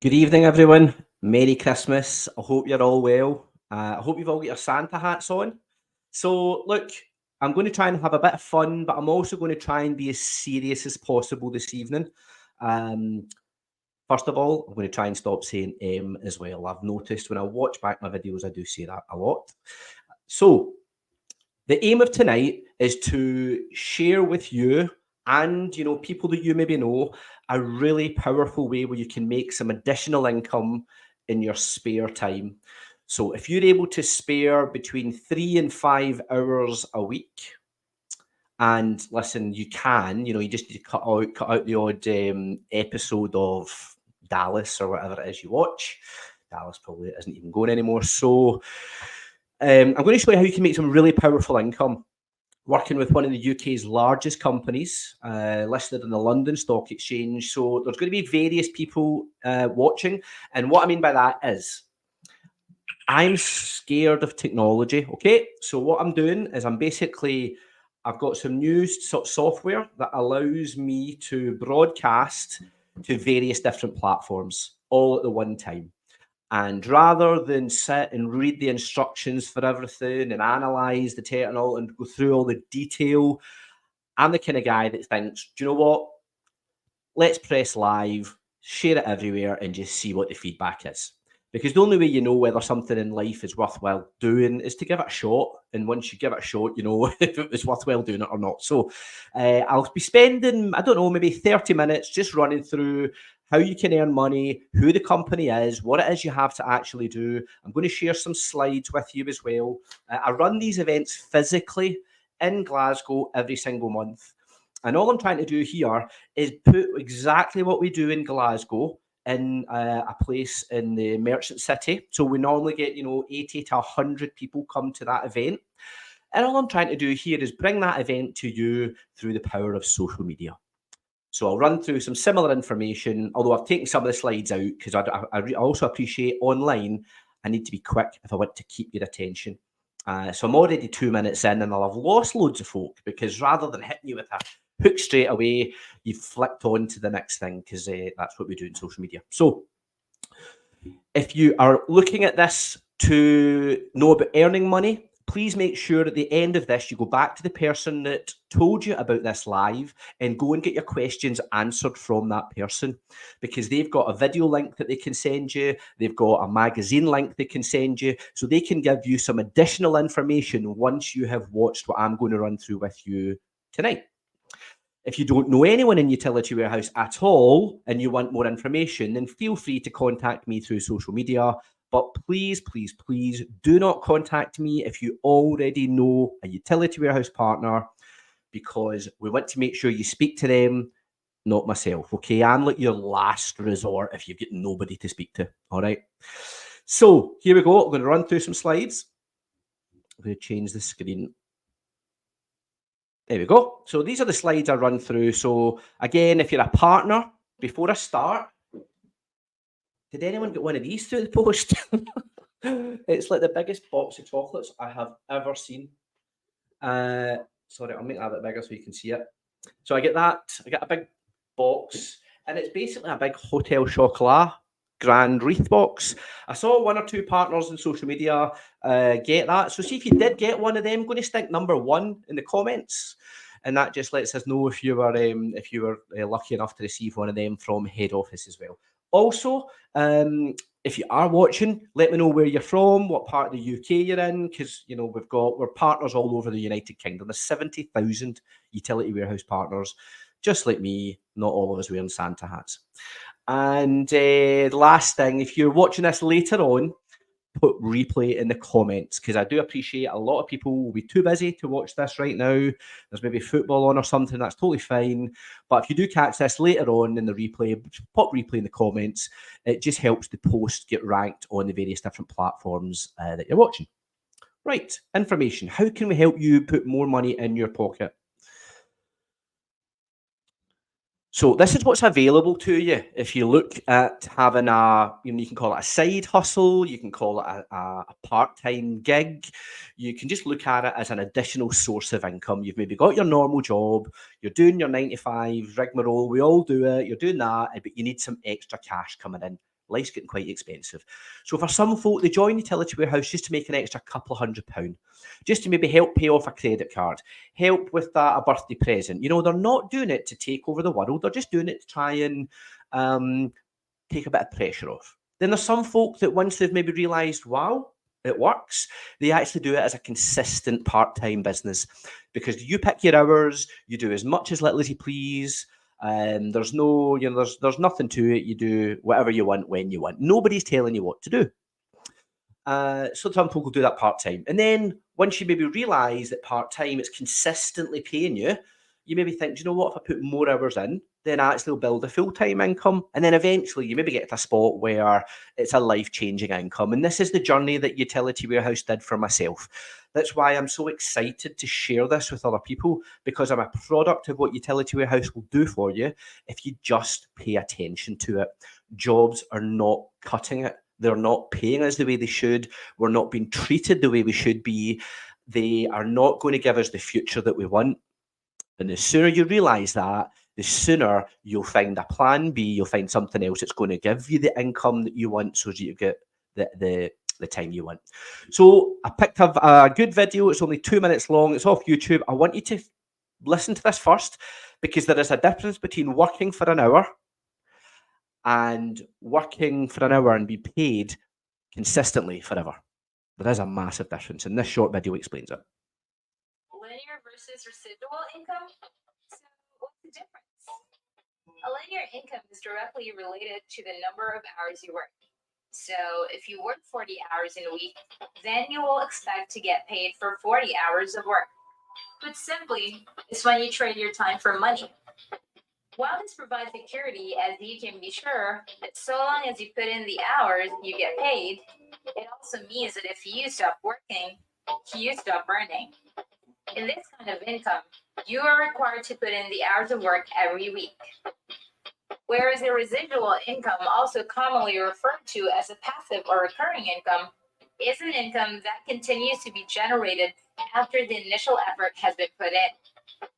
Good evening, everyone. Merry Christmas. I hope you're all well. I hope you've all got your Santa hats on. So, look, I'm going to try and have a bit of fun, but I'm also going to try and be as serious as possible this evening. Um, First of all, I'm going to try and stop saying as well. I've noticed when I watch back my videos, I do say that a lot. So, the aim of tonight is to share with you and people that you maybe know a really powerful way where you can make some additional income in your spare time. So if you're able to spare between 3 and 5 hours a week, and listen, you just need to cut out the odd episode of Dallas or whatever it is you watch. Dallas probably isn't even going anymore. So I'm going to show you how you can make some really powerful income working with one of the UK's largest companies, listed in the London Stock Exchange. So there's going to be various people watching. And what I mean by that is I'm scared of technology. Okay. So what I'm doing is I've got some new software that allows me to broadcast to various different platforms all at the one time. And rather than sit and read the instructions for everything and analyze the tech and all and go through all the detail, I'm the kind of guy that thinks, do you know what? Let's press live, share it everywhere, and just see what the feedback is. Because the only way you know whether something in life is worthwhile doing is to give it a shot. And once you give it a shot, you know if it was worthwhile doing it or not. So I'll be spending, I don't know, maybe 30 minutes just running through how you can earn money, who the company is, what it is you have to actually do. I'm going to share some slides with you as well. I run these events physically in Glasgow every single month. And all I'm trying to do here is put exactly what we do in Glasgow in a place in the merchant city. So we normally get, 80 to 100 people come to that event. And all I'm trying to do here is bring that event to you through the power of social media. So I'll run through some similar information, although I've taken some of the slides out because I also appreciate online, I need to be quick if I want to keep your attention. So I'm already 2 minutes in and I'll have lost loads of folk because rather than hitting you with a hook straight away, you've flicked on to the next thing because that's what we do in social media. So if you are looking at this to know about earning money, please make sure at the end of this, you go back to the person that told you about this live and go and get your questions answered from that person because they've got a video link that they can send you. They've got a magazine link they can send you. So they can give you some additional information once you have watched what I'm going to run through with you tonight. If you don't know anyone in Utility Warehouse at all and you want more information, then feel free to contact me through social media. But please, please, please do not contact me if you already know a Utility Warehouse partner, because we want to make sure you speak to them, not myself. Okay, I'm like your last resort if you've got nobody to speak to. All right. So here we go. I'm going to run through some slides. I'm going to change the screen. There we go. So these are the slides I run through. So again, if you're a partner, before I start, did anyone get one of these through the post? It's like the biggest box of chocolates I have ever seen. Sorry, I'll make that a bit bigger so you can see it. So I get that. I get a big box, and it's basically a big Hotel Chocolat grand wreath box. I saw one or two partners on social media get that. So see if you did get one of them, I'm going to stick number 1 in the comments, and that just lets us know if you were lucky enough to receive one of them from head office as well. Also, if you are watching, let me know where you're from, what part of the UK you're in, because we're partners all over the United Kingdom. There's 70,000 Utility Warehouse partners, just like me. Not all of us wearing Santa hats. And the last thing, if you're watching this later on, put replay in the comments, because I do appreciate a lot of people will be too busy to watch this right now. There's maybe football on or something, that's totally fine. But if you do catch this later on in the replay, pop replay in the comments. It just helps the post get ranked on the various different platforms that you're watching. Right, information. How can we help you put more money in your pocket? So this is what's available to you if you look at having you can call it a side hustle, you can call it a part-time gig. You can just look at it as an additional source of income. You've maybe got your normal job, you're doing your 9 to 5 rigmarole, we all do it, you're doing that, but you need some extra cash coming in. Life's getting quite expensive. So for some folk, they join Utility Warehouse just to make an extra couple £100, just to maybe help pay off a credit card, help with a birthday present. You know, they're not doing it to take over the world. They're just doing it to try and take a bit of pressure off. Then there's some folk that once they've maybe realised, wow, it works, they actually do it as a consistent part-time business, because you pick your hours, you do as much as little as you please. There's no, you know, there's nothing to it. You do whatever you want when you want. Nobody's telling you what to do. So some people do that part-time. And then once you maybe realise that part-time is consistently paying you, you maybe think, do you know what, if I put more hours in, then actually will build a full-time income. And then eventually you maybe get to a spot where it's a life-changing income. And this is the journey that Utility Warehouse did for myself. That's why I'm so excited to share this with other people, because I'm a product of what Utility Warehouse will do for you if you just pay attention to it. Jobs are not cutting it. They're not paying us the way they should. We're not being treated the way we should be. They are not going to give us the future that we want. And the sooner you realise that, the sooner you'll find a plan B, you'll find something else that's going to give you the income that you want, so that you get the time you want. So I picked up a good video. It's only 2 minutes long. It's off YouTube. I want you to listen to this first, because there is a difference between working for an hour and working for an hour and be paid consistently forever. There is a massive difference, and this short video explains it. Linear versus residual income. So what's the difference? A linear income is directly related to the number of hours you work. So if you work 40 hours in a week, then you will expect to get paid for 40 hours of work. Put simply, it's when you trade your time for money. While this provides security, as you can be sure that so long as you put in the hours, you get paid, it also means that if you stop working, you stop earning. In this kind of income, you are required to put in the hours of work every week. Whereas a residual income, also commonly referred to as a passive or recurring income, is an income that continues to be generated after the initial effort has been put in.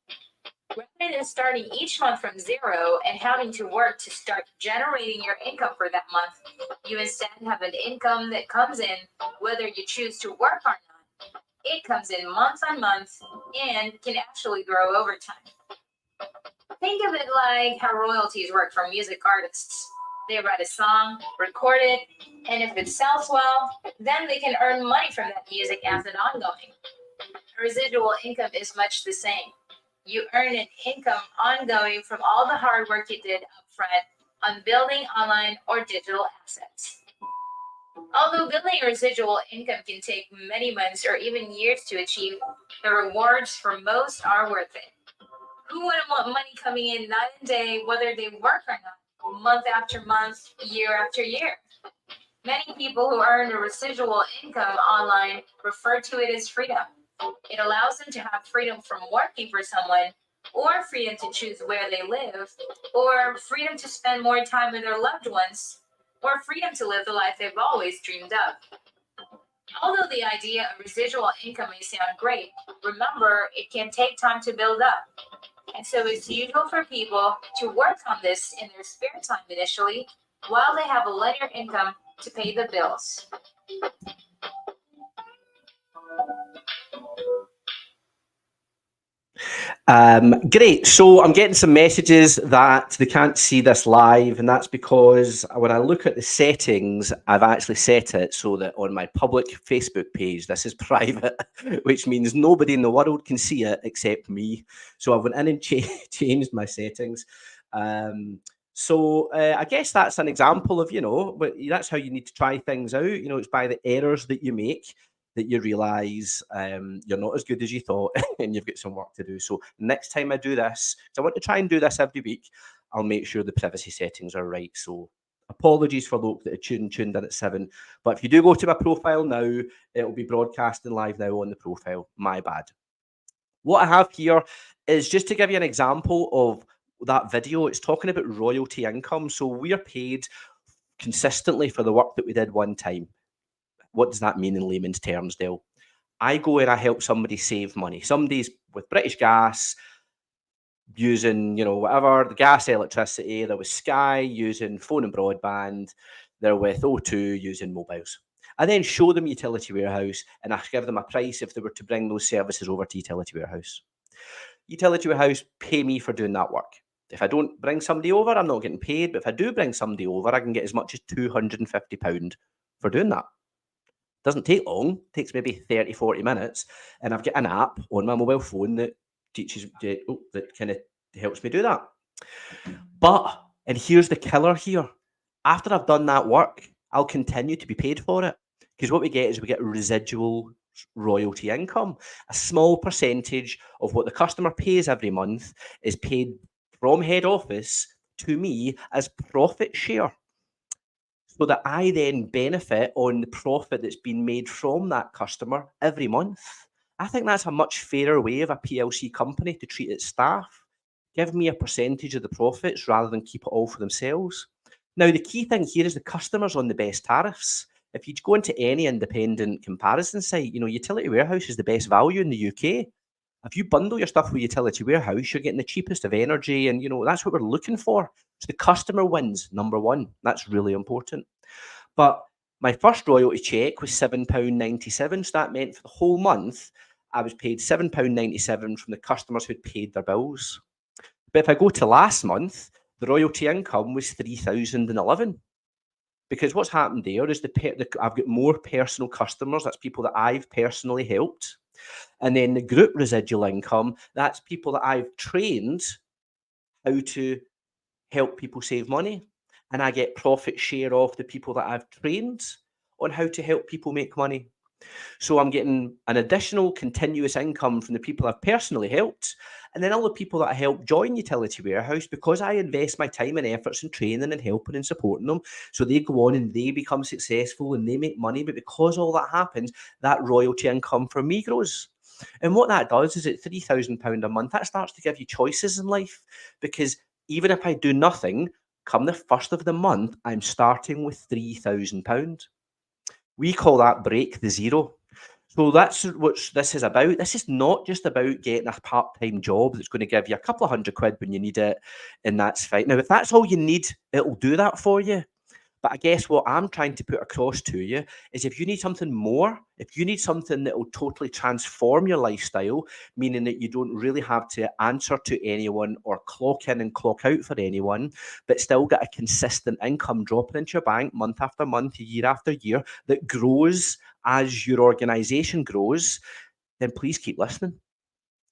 Rather than starting each month from zero and having to work to start generating your income for that month, you instead have an income that comes in whether you choose to work or not. It comes in month on month and can actually grow over time. Think of it like how royalties work for music artists. They write a song, record it, and if it sells well, then they can earn money from that music as an ongoing. Residual income is much the same. You earn an income ongoing from all the hard work you did upfront on building online or digital assets. Although building residual income can take many months or even years to achieve, the rewards for most are worth it. Who wouldn't want money coming in night and day, whether they work or not, month after month, year after year? Many people who earn a residual income online refer to it as freedom. It allows them to have freedom from working for someone, or freedom to choose where they live, or freedom to spend more time with their loved ones, or freedom to live the life they've always dreamed of. Although the idea of residual income may sound great, remember it can take time to build up. And so it's usual for people to work on this in their spare time initially, while they have a linear income to pay the bills. Great. So I'm getting some messages that they can't see this live, and that's because when I look at the settings, I've actually set it so that on my public Facebook page, this is private, which means nobody in the world can see it except me. So I went in and changed my settings. So I guess that's an example of, you know, that's how you need to try things out. You know, it's by the errors that you make that you realise you're not as good as you thought and you've got some work to do. So next time I do this, because I want to try and do this every week, I'll make sure the privacy settings are right. So apologies for those that are tuned in at 7. But if you do go to my profile now, it'll be broadcasting live now on the profile. My bad. What I have here is just to give you an example of that video. It's talking about royalty income. So we are paid consistently for the work that we did one time. What does that mean in layman's terms, Dale? I go and I help somebody save money. Somebody's with British Gas using, you know, whatever, the gas, electricity. There was Sky using phone and broadband. they're with O2 using mobiles. I then show them Utility Warehouse and I give them a price if they were to bring those services over to Utility Warehouse. Utility Warehouse pay me for doing that work. If I don't bring somebody over, I'm not getting paid. But if I do bring somebody over, I can get as much as £250 for doing that. Doesn't take long, takes maybe 30, 40 minutes. And I've got an app on my mobile phone that teaches, that kind of helps me do that. But, and here's the killer here, after I've done that work, I'll continue to be paid for it. Because what we get is we get residual royalty income. A small percentage of what the customer pays every month is paid from head office to me as profit share, so that I then benefit on the profit that's been made from that customer every month. I think that's a much fairer way of a PLC company to treat its staff. Give me a percentage of the profits rather than keep it all for themselves. Now, the key thing here is the customer's on the best tariffs. If you go into any independent comparison site, Utility Warehouse is the best value in the UK. If you bundle your stuff with Utility Warehouse, you're getting the cheapest of energy, and that's what we're looking for. So the customer wins, number one. That's really important. But my first royalty check was £7.97. So that meant for the whole month, I was paid £7.97 from the customers who'd paid their bills. But if I go to last month, the royalty income was £3,011. Because what's happened there is I've got more personal customers. That's people that I've personally helped. And then the group residual income, that's people that I've trained how to help people save money. And I get profit share off the people that I've trained on how to help people make money. So I'm getting an additional continuous income from the people I've personally helped, and then all the people that I help join Utility Warehouse, because I invest my time and efforts in training and helping and supporting them. So they go on and they become successful and they make money. But because all that happens, that royalty income for me grows. And what that does is at £3,000 a month, that starts to give you choices in life. Because even if I do nothing, come the first of the month, I'm starting with £3,000. We call that break the zero. So that's what this is about. This is not just about getting a part-time job that's going to give you a couple of £100 when you need it, and that's fine. Now, if that's all you need, it'll do that for you. But I guess what I'm trying to put across to you is if you need something more, if you need something that will totally transform your lifestyle, meaning that you don't really have to answer to anyone or clock in and clock out for anyone, but still get a consistent income dropping into your bank month after month, year after year, that grows as your organization grows, then please keep listening.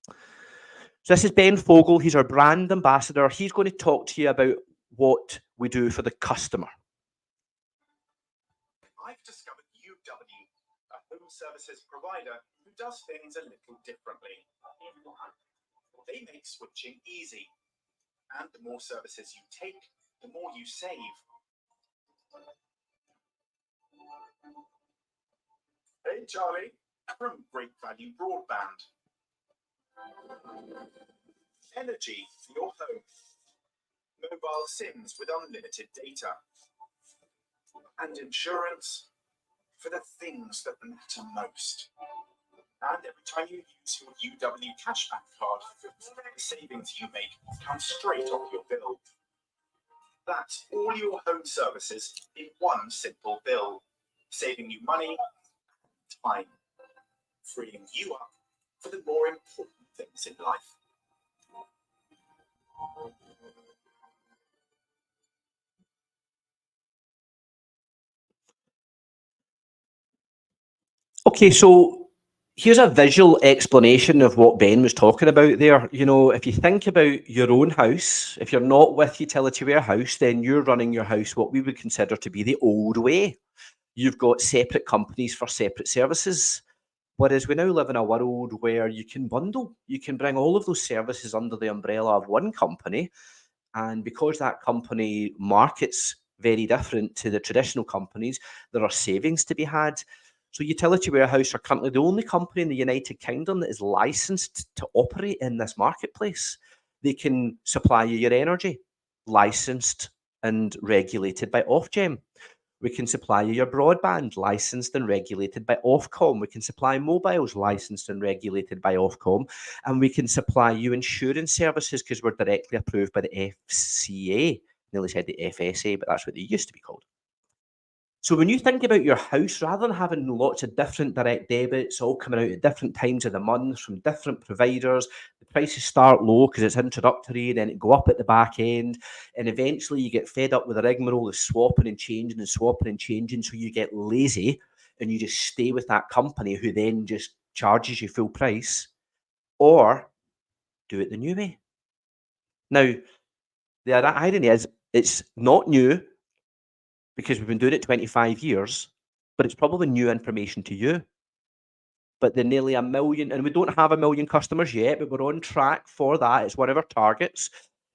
So this is Ben Fogel. He's our brand ambassador. He's going to talk to you about what we do for the customer. I've discovered UW, a home services provider who does things a little differently. They make switching easy, and the more services you take, the more you save. Hey Charlie, from Great Value Broadband. Energy for your home. Mobile SIMs with unlimited data. And insurance for the things that matter most. And every time you use your UW cashback card, the savings you make come straight off your bill. That's all your home services in one simple bill, saving you money and time, freeing you up for the more important things in life. Okay, so here's a visual explanation of what Ben was talking about there. If you think about your own house, if you're not with Utility Warehouse, then you're running your house what we would consider to be the old way. You've got separate companies for separate services. Whereas we now live in a world where you can bundle, you can bring all of those services under the umbrella of one company. And because that company markets very different to the traditional companies, there are savings to be had. So Utility Warehouse are currently the only company in the United Kingdom that is licensed to operate in this marketplace. They can supply you your energy, licensed and regulated by Ofgem. We can supply you your broadband, licensed and regulated by Ofcom. We can supply mobiles, licensed and regulated by Ofcom. And we can supply you insurance services because we're directly approved by the FCA. Nearly said the FSA, but that's what they used to be called. So when you think about your house, rather than having lots of different direct debits all coming out at different times of the month from different providers, the prices start low because it's introductory, then it go up at the back end, and eventually you get fed up with the rigmarole of swapping and changing and swapping and changing, so you get lazy and you just stay with that company who then just charges you full price, or do it the new way. Now, the irony is it's not new, because we've been doing it 25 years, but it's probably new information to you. But the nearly 1 million, and we don't have 1 million customers yet, but we're on track for that. It's one of our targets,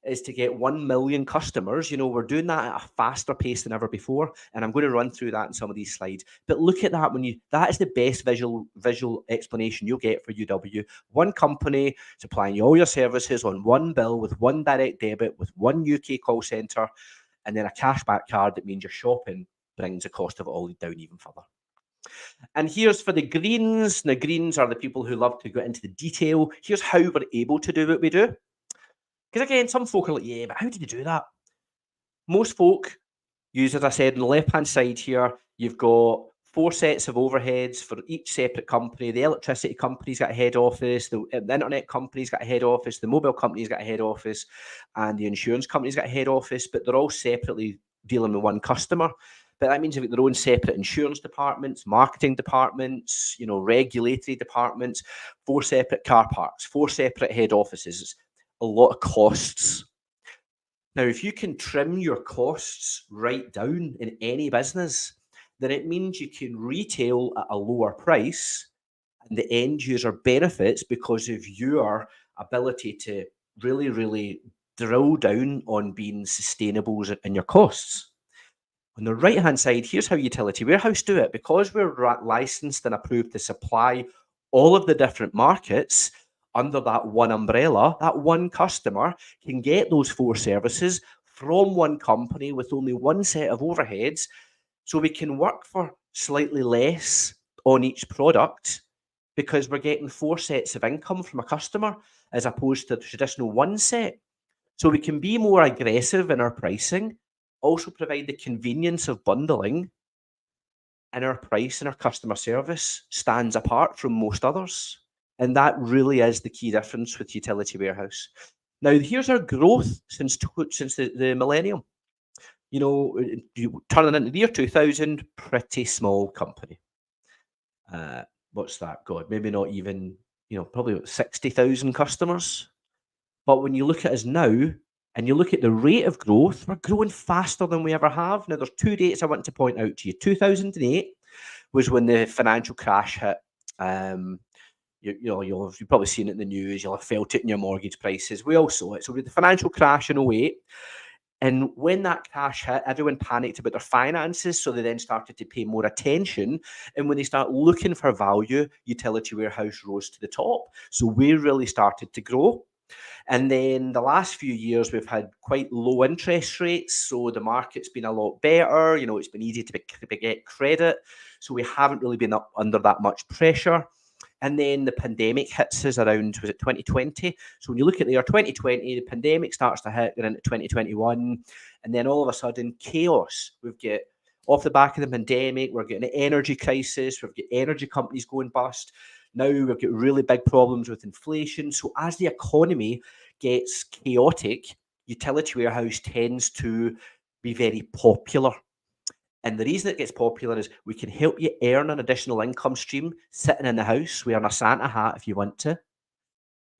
is to get 1 million customers. We're doing that at a faster pace than ever before, and I'm going to run through that in some of these slides. But look at that, that is the best visual explanation you'll get for UW. One company supplying you all your services on one bill with one direct debit with one UK call centre, and then a cashback card that means your shopping brings the cost of it all down even further. And here's for the greens. Now, greens are the people who love to go into the detail. Here's how we're able to do what we do. Because again, some folk are like, yeah, but how did you do that? Most folk use, as I said, on the left-hand side here, you've got 4 sets of overheads for each separate company. The electricity company's got a head office, the internet company's got a head office, the mobile company's got a head office, and the insurance company's got a head office, but they're all separately dealing with one customer. But that means they've got their own separate insurance departments, marketing departments, regulatory departments, 4 separate car parks, 4 separate head offices. It's a lot of costs. Now, if you can trim your costs right down in any business, then it means you can retail at a lower price and the end user benefits because of your ability to really, really drill down on being sustainable in your costs. On the right-hand side, here's how Utility Warehouse do it. Because we're licensed and approved to supply all of the different markets under that one umbrella, that one customer can get those 4 services from one company with only one set of overheads. So we can work for slightly less on each product because we're getting 4 sets of income from a customer as opposed to the traditional one set. So we can be more aggressive in our pricing, also provide the convenience of bundling, and our price and our customer service stands apart from most others. And that really is the key difference with Utility Warehouse. Now, here's our growth since the millennium. Turning into the year 2000, pretty small company. What's that? God, maybe not even, probably about 60,000 customers. But when you look at us now, and you look at the rate of growth, we're growing faster than we ever have. Now, there's 2 dates I want to point out to you. 2008 was when the financial crash hit. You've probably seen it in the news. You'll have felt it in your mortgage prices. We all saw it. So with the financial crash in 2008, and when that crash hit, everyone panicked about their finances, so they then started to pay more attention. And when they start looking for value, Utility Warehouse rose to the top. So we really started to grow. And then the last few years, we've had quite low interest rates. So the market's been a lot better. It's been easy to get credit. So we haven't really been under that much pressure. And then the pandemic hits us around, was it 2020? So when you look at the year 2020, the pandemic starts to hit, into 2021. And then all of a sudden, chaos. We've got, off the back of the pandemic, we're getting an energy crisis. We've got energy companies going bust. Now we've got really big problems with inflation. So as the economy gets chaotic, Utility Warehouse tends to be very popular. And the reason it gets popular is we can help you earn an additional income stream sitting in the house, wearing a Santa hat if you want to.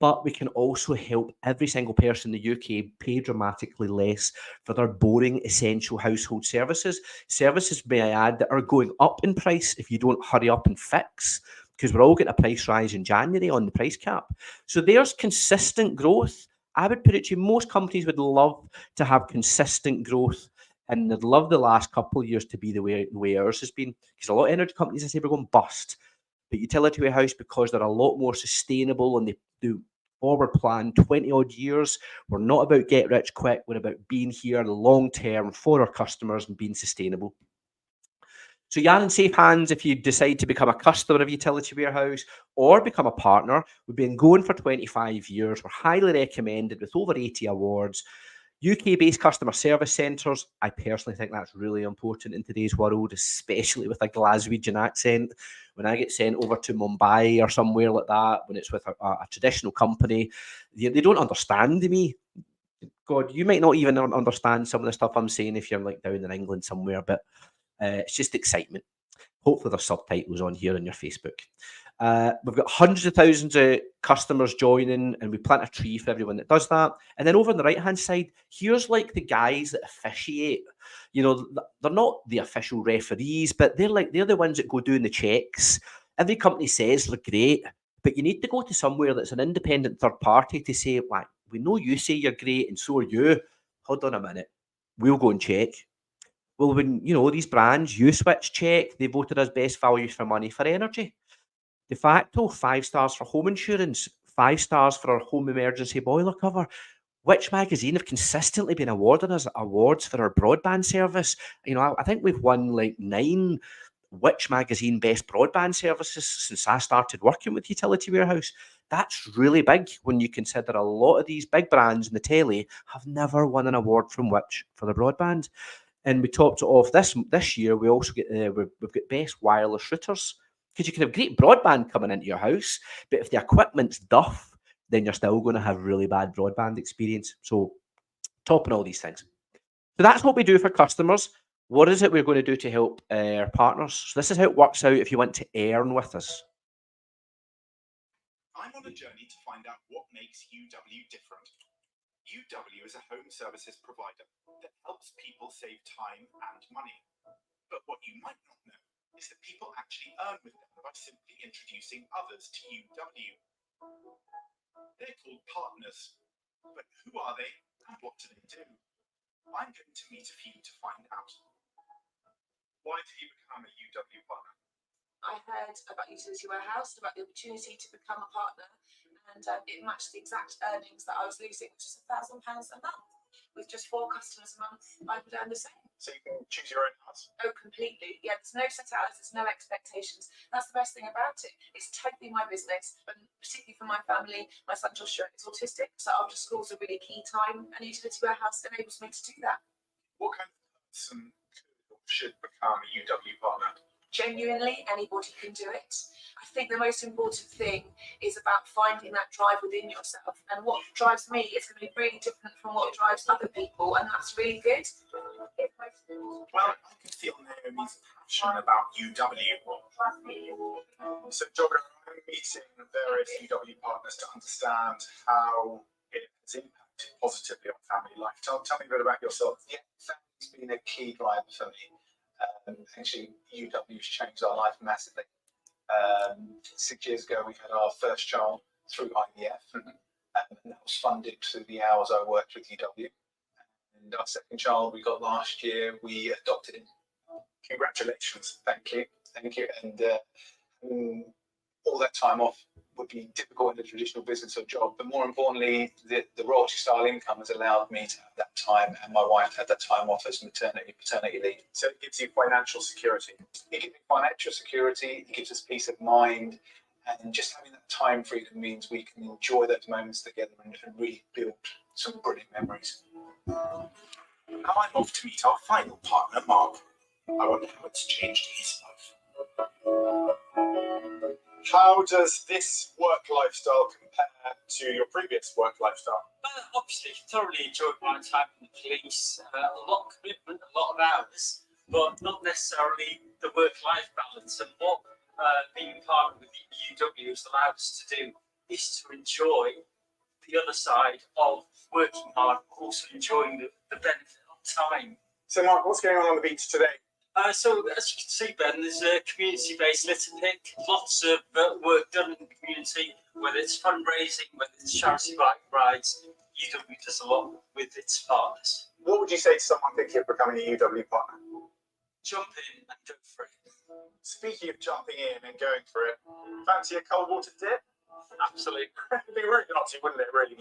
But we can also help every single person in the UK pay dramatically less for their boring, essential household services. Services, may I add, that are going up in price if you don't hurry up and fix, because we're all getting a price rise in January on the price cap. So there's consistent growth. I would put it to you, most companies would love to have consistent growth, and they'd love the last couple of years to be the way ours has been, because a lot of energy companies, I say, we're going bust. But Utility Warehouse, because they're a lot more sustainable and they do forward plan 20 odd years, we're not about get rich quick. We're about being here long term for our customers and being sustainable. So you're in safe hands if you decide to become a customer of Utility Warehouse or become a partner. We've been going for 25 years. We're highly recommended with over 80 awards. UK-based customer service centres, I personally think that's really important in today's world, especially with a Glaswegian accent. When I get sent over to Mumbai or somewhere like that, when it's with a traditional company, they don't understand me. God, you might not even understand some of the stuff I'm saying if you're like down in England somewhere, but it's just excitement. Hopefully there's subtitles on here on your Facebook. We've got hundreds of thousands of customers joining, and we plant a tree for everyone that does that. And then over on the right-hand side, here's like the guys that officiate. You know, they're not the official referees, but they're the ones that go doing the checks. Every company says they're great, but you need to go to somewhere that's an independent third party to say, like, we know you say you're great, and so are you. Hold on a minute. We'll go and check. Well, when these brands, Uswitch check, they voted as best value for money for energy. De facto, 5 stars for home insurance, 5 stars for our home emergency boiler cover. Which magazine have consistently been awarding us awards for our broadband service? I think we've won like 9 Which magazine best broadband services since I started working with Utility Warehouse. That's really big when you consider a lot of these big brands in the telly have never won an award from Which for the broadband. And we topped it off this year. We also get we've got best wireless routers, because you can have great broadband coming into your house, but if the equipment's duff, then you're still going to have really bad broadband experience. So topping all these things. So that's what we do for customers. What is it we're going to do to help our partners? So this is how it works out if you want to earn with us. I'm on a journey to find out what makes UW different. UW is a home services provider that helps people save time and money. But what you might not know is that people actually earn with them by simply introducing others to UW. They're called partners. But who are they and what do they do? I'm going to meet a few to find out. Why did you become a UW partner? I heard about Utility Warehouse, about the opportunity to become a partner, and it matched the exact earnings that I was losing, which is £1,000 a month. With just 4 customers a month, I would earn the same. So you can choose your own hours? Oh, completely. Yeah, there's no set hours, there's no expectations. That's the best thing about it. It's totally my business, and particularly for my family. My son Joshua is autistic, so after school is a really key time, and Utility Warehouse enables me to do that. What kind of person should become a UW partner? Genuinely, anybody can do it. I think the most important thing is about finding that drive within yourself, and what drives me is going to be really different from what drives other people, and that's really good. Well, I can feel Naomi's passion about UW. So, Jordan, I'm meeting various UW partners to understand how it has impacted positively on family life. Tell me a bit about yourself. Yeah, family's been a key driver for me. Actually, UW's changed our life massively. 6 years ago, we had our first child through IVF, and that was funded through the hours I worked with UW. And our second child we got last year, we adopted him. Congratulations. Thank you. And all that time off would be difficult in a traditional business or job, but more importantly, the royalty style income has allowed me to have that time, and my wife had that time off as maternity, paternity leave. So it gives you financial security. It gives me financial security, it gives us peace of mind, and just having that time freedom means we can enjoy those moments together and really build some brilliant memories. Now I'm off to meet our final partner, Mark. I wonder how it's changed his life. How does this work lifestyle compare to your previous work lifestyle? Obviously, thoroughly enjoyed my time in the police. A lot of commitment, a lot of hours, but not necessarily the work-life balance. And what being part of the UW has allowed us to do is to enjoy the other side of working hard, but also enjoying the benefit of time. So, Mark, what's going on the beach today? So, as you can see, Ben, there's a community-based litter pick. Lots of work done in the community, whether it's fundraising, whether it's charity bike rides. UW does a lot with its partners. What would you say to someone thinking of becoming a UW partner? Jump in and go for it. Speaking of jumping in and going for it, fancy a cold water dip? Absolutely. It'd be rude not to, wouldn't it? Really?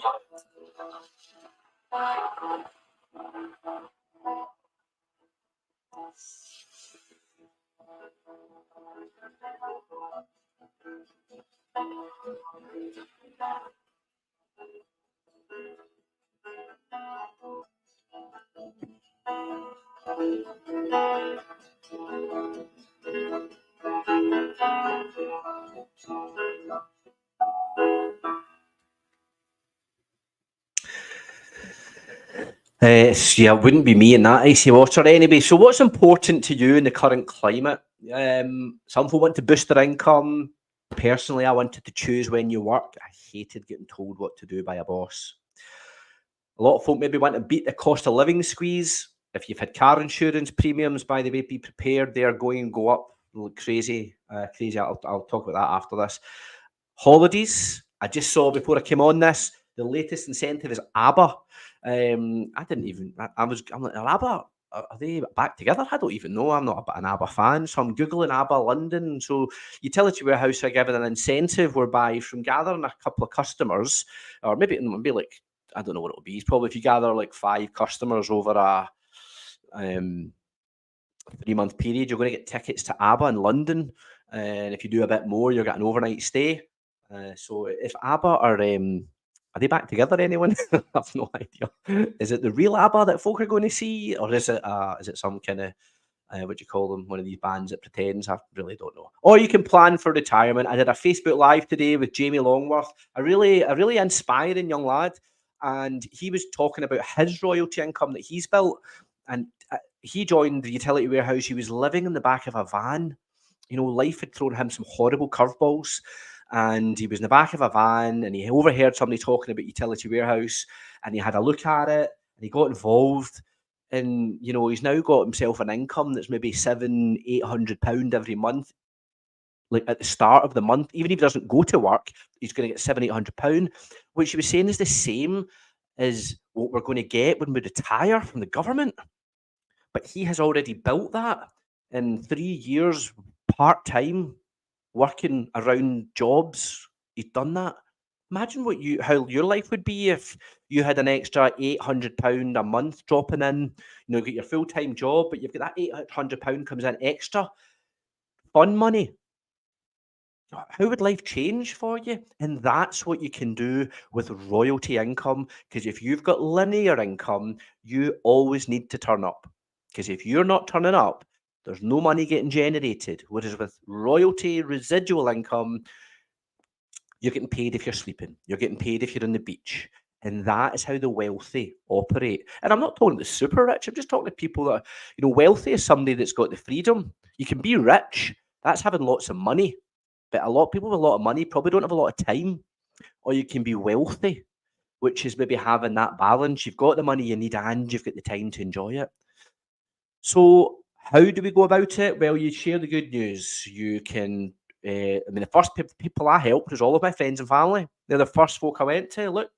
Yeah, it wouldn't be me in that icy water anyway. So what's important to you in the current climate? Some people want to boost their income. Personally, I wanted to choose when you work. I hated getting told what to do by a boss. A lot of folk maybe want to beat the cost of living squeeze. If you've had car insurance premiums, by the way, be prepared. They're going to go up like crazy. Crazy. I'll talk about that after this. Holidays. I just saw before I came on this, the latest incentive is ABBA. I didn't even. I'm like, are ABBA? Are they back together? I don't even know. I'm not an ABBA fan, so I'm googling ABBA London. So utility warehouse are given an incentive whereby from gathering a couple of customers, or maybe it'll be like, I don't know what it'll be. It's probably if you gather like 5 customers over a 3-month period, you're going to get tickets to ABBA in London, and if you do a bit more, you're getting an overnight stay. So if ABBA are they back together? Anyone? I've no idea. Is it the real ABBA that folk are going to see, or is it some kind of what do you call them? One of these bands that pretends. I really don't know. Or you can plan for retirement. I did a Facebook Live today with Jamie Longworth, a really inspiring young lad, and he was talking about his royalty income that he's built, and he joined the utility warehouse. He was living in the back of a van. You know, life had thrown him some horrible curveballs, and he was in the back of a van, and he overheard somebody talking about utility warehouse, and he had a look at it, and he got involved. And you know, he's now got himself an income that's maybe £700-800 every month. Like at the start of the month, even if he doesn't go to work, he's going to get £700-800, which he was saying is the same as what we're going to get when we retire from the government. But he has already built that in 3 years, part time, working around jobs. He's done that. Imagine how your life would be if you had an extra £800 a month dropping in. You know, you get your full time job, but you've got that £800 comes in extra fun money. How would life change for you? And that's what you can do with royalty income. Because if you've got linear income, you always need to turn up. Because if you're not turning up, there's no money getting generated. Whereas with royalty residual income, you're getting paid if you're sleeping. You're getting paid if you're on the beach. And that is how the wealthy operate. And I'm not talking the super rich. I'm just talking to people that, you know, wealthy is somebody that's got the freedom. You can be rich. That's having lots of money. But a lot of people with a lot of money probably don't have a lot of time. Or you can be wealthy, which is maybe having that balance. You've got the money you need and you've got the time to enjoy it. So how do we go about it? Well, you share the good news. You can, the first people I helped was all of my friends and family. They're the first folk I went to. Look,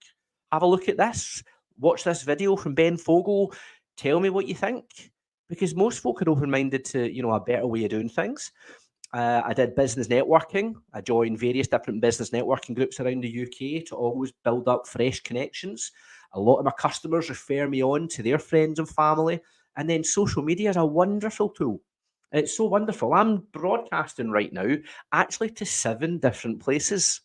have a look at this. Watch this video from Ben Fogel. Tell me what you think. Because most folk are open-minded to, you know, a better way of doing things. I did business networking. I joined various different business networking groups around the UK to always build up fresh connections. A lot of my customers refer me on to their friends and family. And then social media is a wonderful tool. It's so wonderful. I'm broadcasting right now actually to 7 different places.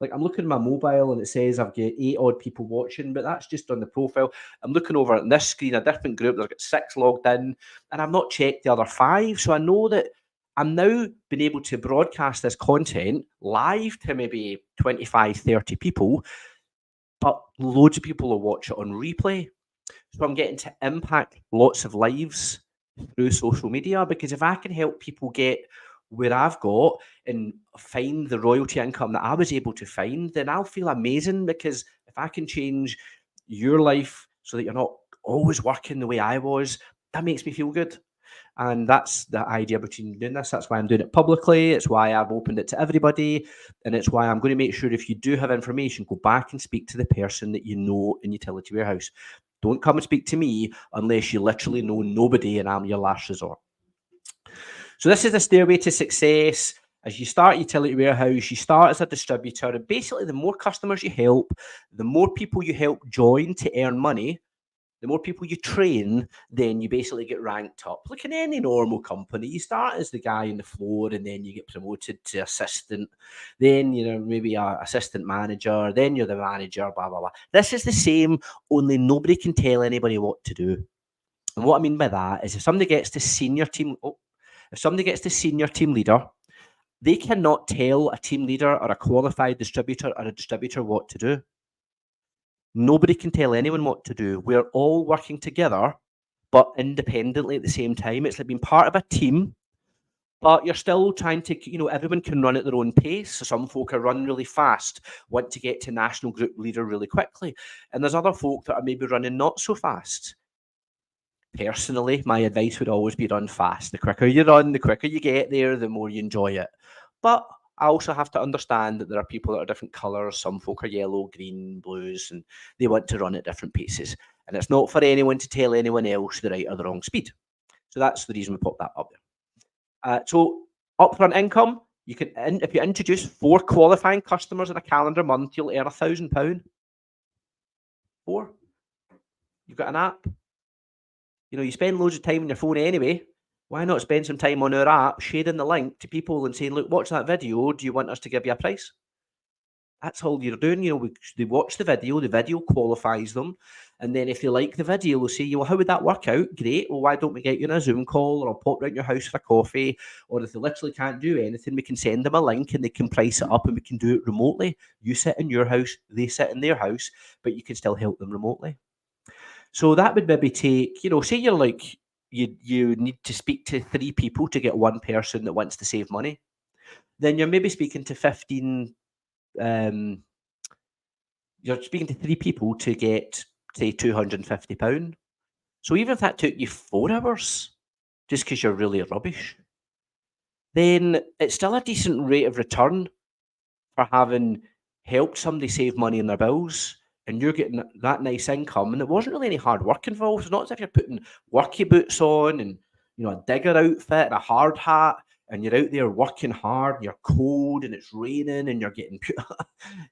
Like I'm looking at my mobile and it says I've got 8 odd people watching, but that's just on the profile. I'm looking over at this screen, a different group. I've got 6 logged in, and I've not checked the other 5. So I know that I'm now been able to broadcast this content live to maybe 25, 30 people, but loads of people will watch it on replay. So I'm getting to impact lots of lives through social media, because if I can help people get where I've got and find the royalty income that I was able to find, then I'll feel amazing, because if I can change your life so that you're not always working the way I was, that makes me feel good. And that's the idea between doing this. That's why I'm doing it publicly. It's why I've opened it to everybody. And it's why I'm going to make sure if you do have information, go back and speak to the person that you know in utility warehouse. Don't come and speak to me unless you literally know nobody and I'm your last resort. So this is the stairway to success. As you start utility warehouse, you start as a distributor. And basically, the more customers you help, the more people you help join to earn money, the more people you train, then you basically get ranked up. Like in any normal company, you start as the guy on the floor and then you get promoted to assistant, then, you know, maybe a assistant manager, then you're the manager, blah, blah, blah. This is the same, only nobody can tell anybody what to do. And what I mean by that is if somebody gets to senior team leader, they cannot tell a team leader or a qualified distributor or a distributor what to do. Nobody can tell anyone what to do. We're all working together, but independently at the same time. It's like being part of a team, but you're still trying to, everyone can run at their own pace. So some folk are run really fast, want to get to national group leader really quickly. And there's other folk that are maybe running not so fast. Personally, my advice would always be run fast. The quicker you run, the quicker you get there, the more you enjoy it. But I also have to understand that there are people that are different colours. Some folk are yellow, green, blues, and they want to run at different paces. And it's not for anyone to tell anyone else the right or the wrong speed. So that's the reason we put that up there. So upfront income, you can, if you introduce 4 qualifying customers in a calendar month, you'll earn £1,000. 4. You've got an app. You spend loads of time on your phone anyway. Why not spend some time on our app, sharing the link to people and saying, look, watch that video. Do you want us to give you a price? That's all you're doing. They watch the video qualifies them. And then if they like the video, they'll say, well, how would that work out? Great. Well, why don't we get you in a Zoom call, or I'll pop round your house for a coffee? Or if they literally can't do anything, we can send them a link and they can price it up and we can do it remotely. You sit in your house, they sit in their house, but you can still help them remotely. So that would maybe take, say you're like, you need to speak to 3 people to get one person that wants to save money. Then you're maybe speaking to 15, you're speaking to 3 people to get, say, £250. So even if that took you 4 hours, just because you're really rubbish, then it's still a decent rate of return for having helped somebody save money on their bills. And you're getting that nice income, and it wasn't really any hard work involved. It's not as if you're putting worky boots on and a digger outfit and a hard hat, and you're out there working hard, and you're cold, and it's raining, and you're getting,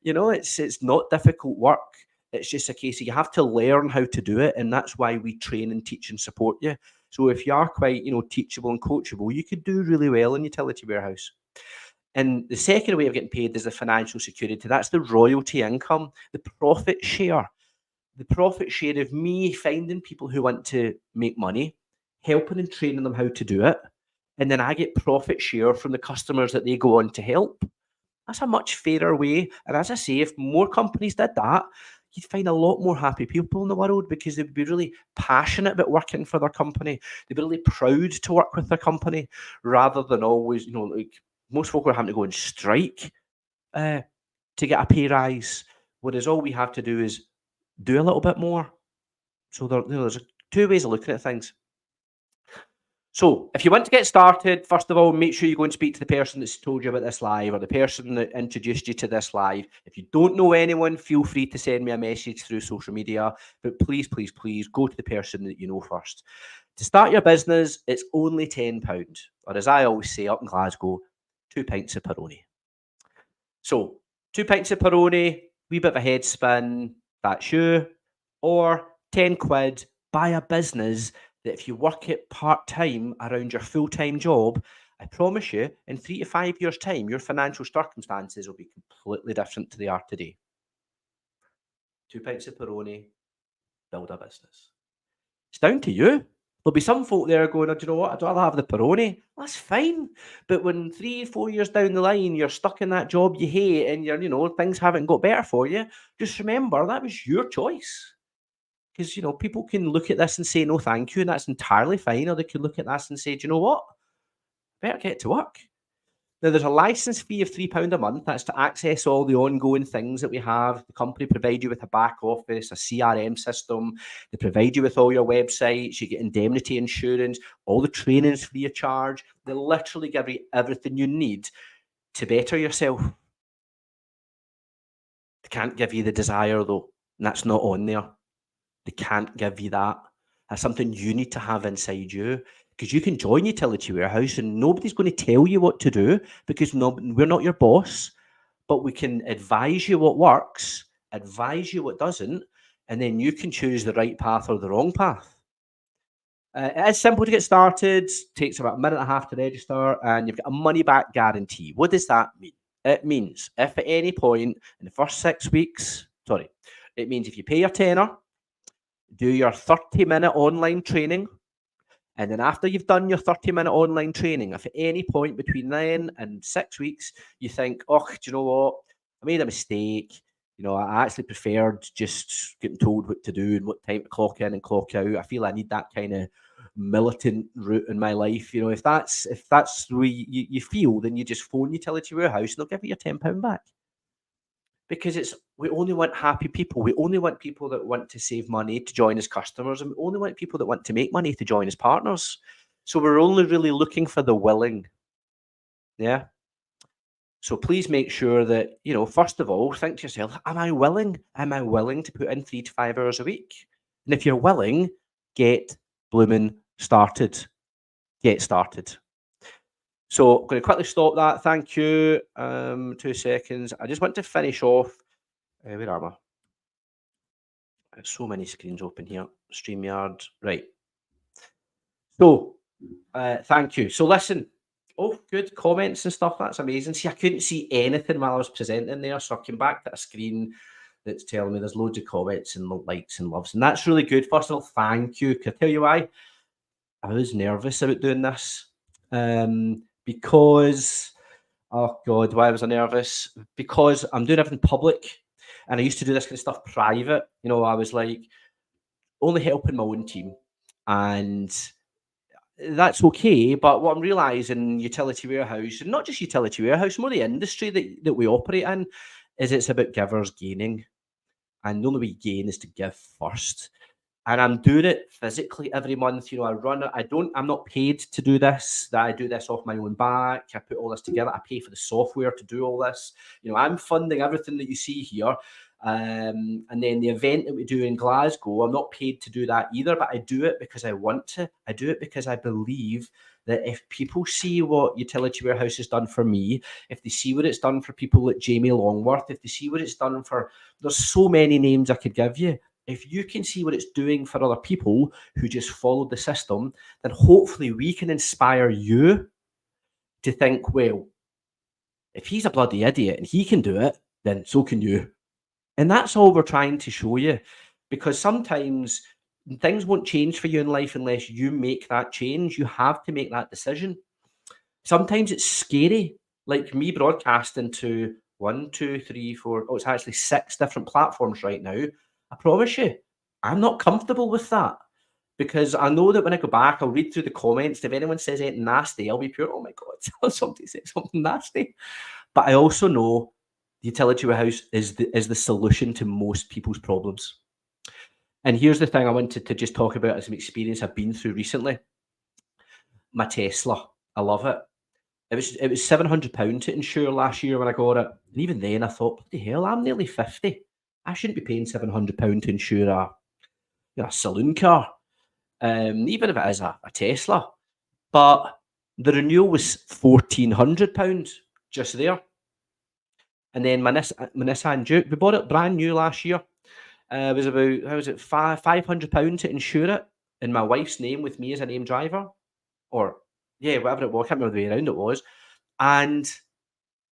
it's not difficult work. It's just a case of you have to learn how to do it, and that's why we train and teach and support you. So if you are quite, teachable and coachable, you could do really well in utility warehouse. And the second way of getting paid is the financial security. That's the royalty income, the profit share. The profit share of me finding people who want to make money, helping and training them how to do it. And then I get profit share from the customers that they go on to help. That's a much fairer way. And as I say, if more companies did that, you'd find a lot more happy people in the world, because they'd be really passionate about working for their company. They'd be really proud to work with their company, rather than always, like, most folk are having to go and strike to get a pay rise, whereas all we have to do is do a little bit more. So there's 2 ways of looking at things. So if you want to get started, first of all, make sure you go and speak to the person that's told you about this live, or the person that introduced you to this live. If you don't know anyone, feel free to send me a message through social media, but please, please, please go to the person that you know first. To start your business, it's only £10, or as I always say up in Glasgow, 2 pints of Peroni. So 2 pints of Peroni, wee bit of a head spin, that's you. Or 10 quid, buy a business that if you work it part-time around your full-time job, I promise you, in 3 to 5 years' time, your financial circumstances will be completely different to they are today. 2 pints of Peroni, build a business. It's down to you. There'll be some folk there going, do you know what, I'd rather have the Peroni. That's fine. But when 3 or 4 years down the line, you're stuck in that job you hate and things haven't got better for you, just remember that was your choice. Because, people can look at this and say, no, thank you, and that's entirely fine. Or they could look at this and say, do you know what? Better get to work. Now, there's a license fee of £3 a month. That's to access all the ongoing things that we have. The company provides you with a back office, a CRM system. They provide you with all your websites. You get indemnity insurance. All the training's free of charge. They literally give you everything you need to better yourself. They can't give you the desire, though, and that's not on there. They can't give you that. That's something you need to have inside you. Because you can join Utility Warehouse and nobody's going to tell you what to do, because we're not your boss, but we can advise you what works, advise you what doesn't, and then you can choose the right path or the wrong path. It is simple to get started, takes about a minute and a half to register, and you've got a money-back guarantee. What does that mean? It means if at any point in the first 6 weeks, it means if you pay your tenner, do your 30-minute online training, and then after you've done your 30-minute online training, if at any point between then and 6 weeks, you think, oh, do you know what? I made a mistake. You know, I actually preferred just getting told what to do and what time to clock in and clock out. I feel I need that kind of militant route in my life. You know, if that's the way you feel, then you just phone Utility Warehouse and they'll give you your £10 back. Because we only want happy people. We only want people that want to save money to join as customers, and we only want people that want to make money to join as partners. So we're only really looking for the willing. Yeah. So please make sure that, you know, first of all, think to yourself, am I willing? Am I willing to put in 3 to 5 hours a week? And if you're willing, get blooming started. Get started. So I'm going to quickly stop that. Thank you. 2 seconds. I just want to finish off. Where am I? There's so many screens open here. StreamYard. Right. So thank you. So listen. Oh, good comments and stuff. That's amazing. See, I couldn't see anything while I was presenting there. So I came back to a screen that's telling me there's loads of comments and likes and loves. And that's really good. First of all, thank you. Can I tell you why? I was nervous about doing this. Because, oh God, why was I nervous? Because I'm doing everything public. And I used to do this kind of stuff private. You know, I was like only helping my own team. And that's okay, but what I'm realizing, Utility Warehouse, and not just Utility Warehouse, more the industry that we operate in, is it's about givers gaining, and the only way you gain is to give first. And I'm doing it physically every month. You know, I run it. I'm not paid to do this. That I do this off my own back. I put all this together. I pay for the software to do all this. You know, I'm funding everything that you see here. And then the event that we do in Glasgow, I'm not paid to do that either, but I do it because I want to. I do it because I believe that if people see what Utility Warehouse has done for me, if they see what it's done for people like Jamie Longworth, if they see what it's done for, there's so many names I could give you. If you can see what it's doing for other people who just followed the system, then hopefully we can inspire you to think, well, if he's a bloody idiot and he can do it, then so can you. And that's all we're trying to show you, because sometimes things won't change for you in life unless you make that change. You have to make that decision. Sometimes it's scary, like me broadcasting to 1, 2, 3, 4. Oh, it's actually 6 different platforms right now. I promise you, I'm not comfortable with that, because I know that when I go back, I'll read through the comments. If anyone says anything nasty, I'll be pure, oh my God, somebody said something nasty. But I also know the Utility Warehouse is the solution to most people's problems. And here's the thing I wanted to just talk about as an experience I've been through recently. My Tesla, I love it. It was £700 to insure last year when I got it. And even then I thought, bloody hell, I'm nearly 50. I shouldn't be paying £700 to insure a saloon car, even if it is a Tesla. But the renewal was £1,400 just there. And then my Nissan Duke, we bought it brand new last year. It was about, how was it, £500 to insure it in my wife's name with me as a name driver. Or, yeah, whatever it was. I can't remember the way around it was. And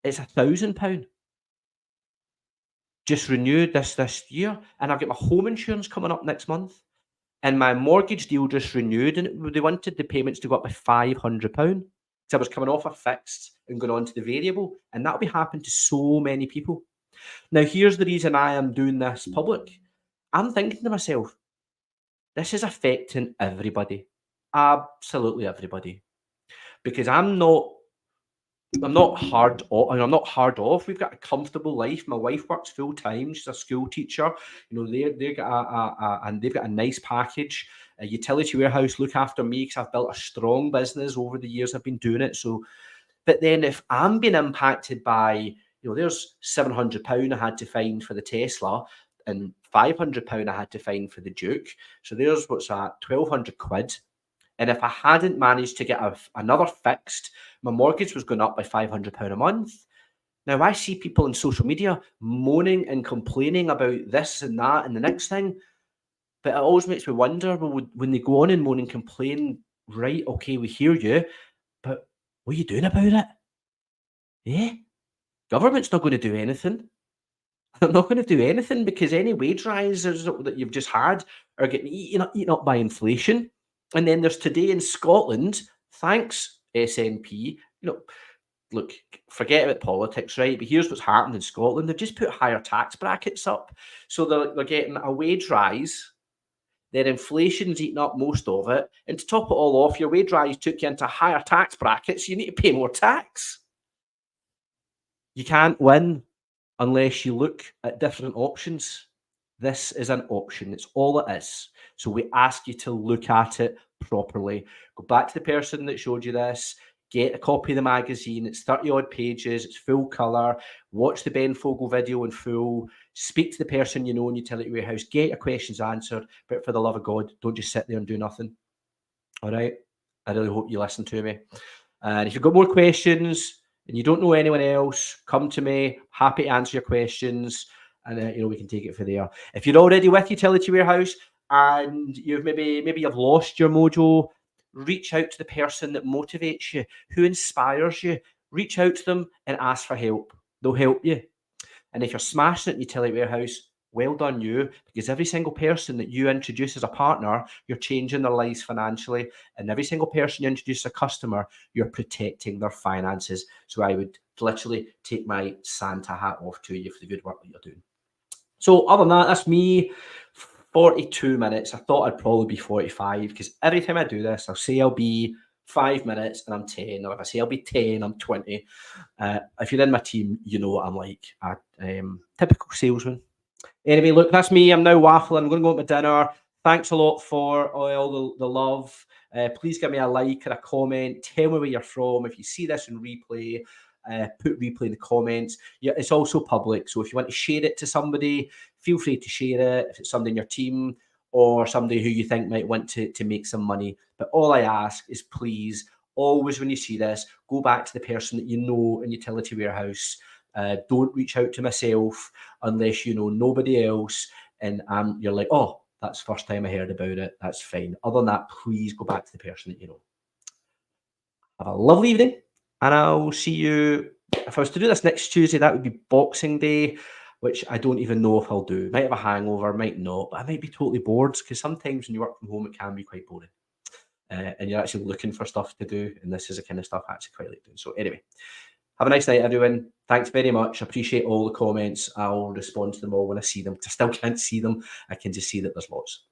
it's £1,000. Just renewed this year. And I've got my home insurance coming up next month. And my mortgage deal just renewed. And they wanted the payments to go up by £500. So I was coming off a fixed and going on to the variable, and that'll be happening to so many people. Now, here's the reason I am doing this public. I'm thinking to myself, this is affecting everybody, absolutely everybody, because I'm not hard off. I'm not hard off. We've got a comfortable life. My wife works full time. She's a school teacher. You know, they've got a nice package. A Utility Warehouse look after me because I've built a strong business over the years I've been doing it. So, but then if I'm being impacted by, you know, there's £700 I had to find for the Tesla and £500 I had to find for the Duke. So there's what's that, £1,200. And if I hadn't managed to get another fixed, my mortgage was going up by £500 a month. Now, I see people on social media moaning and complaining about this and that and the next thing. But it always makes me wonder, well, when they go on and moan and complain, right, okay, we hear you, but what are you doing about it? Yeah? Government's not going to do anything. They're not going to do anything because any wage rises that you've just had are getting eaten up by inflation. And then there's today in Scotland, thanks SNP, you know, look, forget about politics, right? But here's what's happened in Scotland. They've just put higher tax brackets up. So they're getting a wage rise. Their inflation's eating up most of it. And to top it all off, your wage rise took you into higher tax brackets. You need to pay more tax. You can't win unless you look at different options. This is an option. It's all it is. So we ask you to look at it properly. Go back to the person that showed you this. Get a copy of the magazine. It's 30 odd pages. It's full colour. Watch the Ben Fogle video in full. Speak to the person you know in Utility Warehouse. Get your questions answered. But for the love of God, don't just sit there and do nothing. All right? I really hope you listen to me. And if you've got more questions and you don't know anyone else, come to me. Happy to answer your questions. And we can take it from there. If you're already with Utility Warehouse and you've maybe you've lost your mojo, reach out to the person that motivates you, who inspires you. Reach out to them and ask for help. They'll help you. And if you're smashing it in Utility Warehouse, well done you, because every single person that you introduce as a partner, you're changing their lives financially. And every single person you introduce as a customer, you're protecting their finances. So I would literally take my Santa hat off to you for the good work that you're doing. So other than that, that's me. 42 minutes. I thought I'd probably be 45 because every time I do this, I'll say I'll be 5 minutes and I'm 10. Or if I say I'll be 10, I'm 20. If you're in my team, you know what I'm like. A typical salesman. Anyway, look, that's me. I'm now waffling. I'm going to go to my dinner. Thanks a lot for all the love. Please give me a like or a comment. Tell me where you're from. If you see this in replay, put replay in the comments. Yeah, it's also public. So if you want to share it to somebody, feel free to share it. If it's somebody in your team or somebody who you think might want to make some money. But all I ask is please, always when you see this, go back to the person that you know in Utility Warehouse. Don't reach out to myself unless you know nobody else and you're like, oh, that's the first time I heard about it. That's fine. Other than that, please go back to the person that you know. Have a lovely evening, and I'll see you. If I was to do this next Tuesday, that would be Boxing Day, which I don't even know if I'll do. Might have a hangover, might not, but I might be totally bored because sometimes when you work from home, it can be quite boring. And you're actually looking for stuff to do, and this is the kind of stuff I actually quite like doing. So anyway, have a nice night, everyone. Thanks very much. I appreciate all the comments. I'll respond to them all when I see them. I still can't see them. I can just see that there's lots.